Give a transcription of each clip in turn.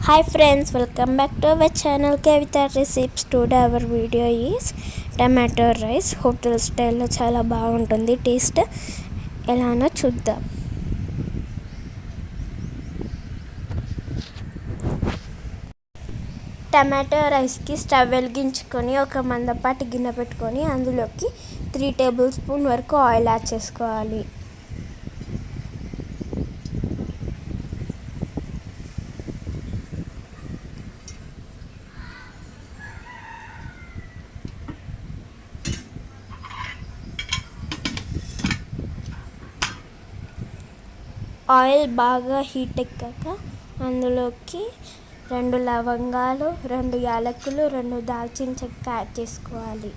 Hi friends, welcome back to our channel Kavita Recipes. Today our video is tomato rice. Hotel style లో చాలా బాగుంటుంది. Taste ఎలానో చూద్దాం. Tomato రైస్కి stove వెలిగించుకొని ఒక మందపాటి గిన్నె పెట్టుకొని అందులోకి 3 టేబుల్ స్పూన్ వరకు ఆయిల్ యాడ్ చేసుకోవాలి. ఆయిల్ బాగా హీట్ ఎక్కాక అందులోకి 2 లవంగాలు, 2 యాలకులు, 2 దాల్చిన చెక్క యాడ్ చేసుకోవాలి.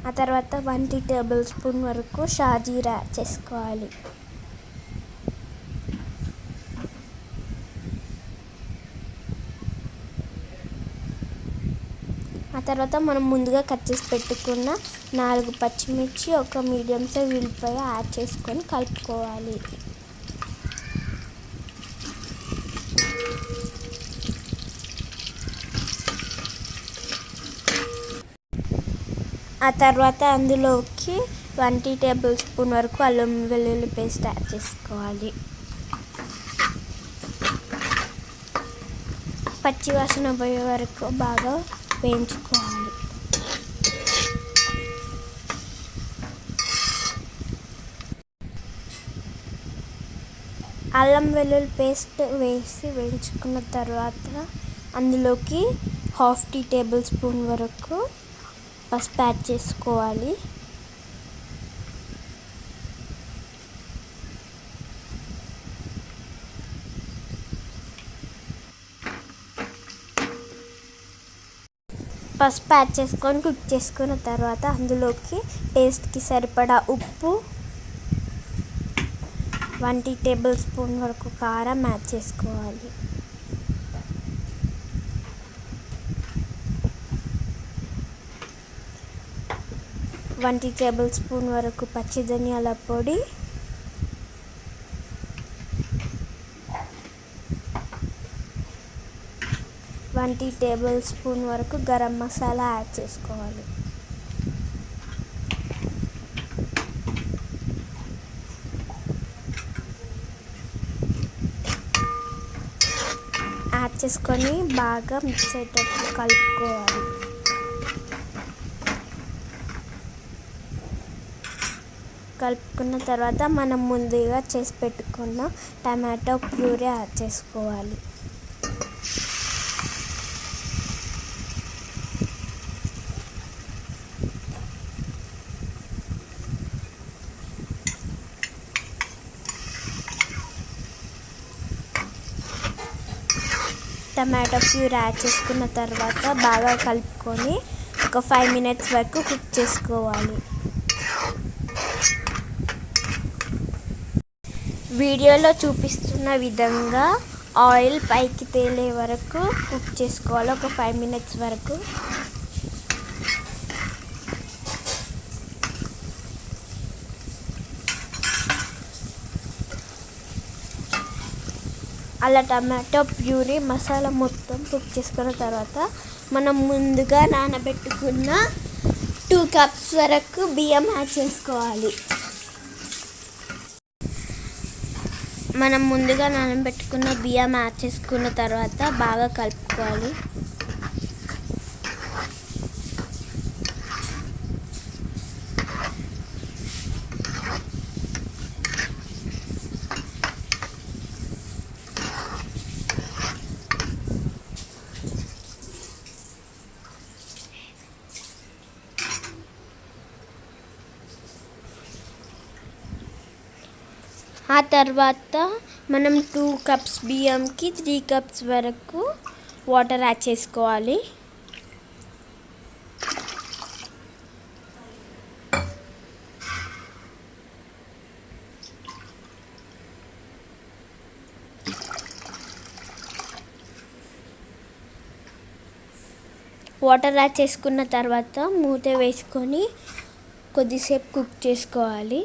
ఆ తర్వాత 1 టేబుల్ స్పూన్ వరకు షాజీరా యాడ్ చేసుకోవాలి. ఆ తర్వాత మనం ముందుగా కట్ చేసి పెట్టుకున్న 4 పచ్చిమిర్చి, ఒక మీడియం సైజ్ ఉల్లిపాయ యాడ్ చేసుకొని కలుపుకోవాలి. ఆ తర్వాత అందులోకి 1 టేబుల్ స్పూన్ వరకు అల్లం వెల్లుల్లి పేస్ట్ యాడ్ చేసుకోవాలి. పచ్చివాసన పోయే వరకు బాగా వేయించుకోవాలి. అల్లం వెల్లుల్లి పేస్ట్ వేసి వేయించుకున్న తర్వాత అందులోకి 1/2 టీ టేబుల్ స్పూన్ వరకు పసుపు యాడ్ చేసుకోవాలి. పసుపు యాడ్ చేసుకొని కుక్ చేసుకున్న తర్వాత అందులోకి టేస్ట్కి సరిపడా ఉప్పు, 1 టేబుల్ స్పూన్ వరకు కారం యాడ్ చేసుకోవాలి. వన్ టేబుల్ స్పూన్ వరకు పచ్చి ధనియాల పొడి, 1 టేబుల్ స్పూన్ వరకు గరం మసాలా యాడ్ చేసుకోవాలి. యాడ్ చేసుకొని బాగా మిక్స్ అయ్యేటట్టు కలుపుకోవాలి. కలుపుకున్న తర్వాత మనం ముందుగా చేసి పెట్టుకున్న టమాటో ప్యూరీ యాడ్ చేసుకోవాలి. టమాటో ప్యూరీ యాడ్ చేసుకున్న తర్వాత బాగా కలుపుకొని ఒక 5 మినిట్స్ వరకు కుక్ చేసుకోవాలి. వీడియోలో చూపిస్తున్న విధంగా ఆయిల్ పైకి తేలే వరకు కుక్ చేసుకోవాలి, ఒక 5 మినిట్స్ వరకు. అలా టమాటో ప్యూరీ మసాలా మొత్తం కుక్ చేసుకున్న తర్వాత మనం ముందుగా నానబెట్టుకున్న 2 కప్స్ వరకు బియ్యం యాడ్ చేసుకోవాలి. మనం ముందుగా నానబెట్టుకున్న బియ్యం యాడ్ చేసుకున్న తర్వాత బాగా కలుపుకోవాలి. ఆ తర్వాత మనం 2 కప్స్ బియ్యంకి 3 కప్స్ వరకు వాటర్ యాడ్ చేసుకోవాలి. వాటర్ యాడ్ చేసుకున్న తర్వాత మూత వేసుకొని కొద్దిసేపు కుక్ చేసుకోవాలి.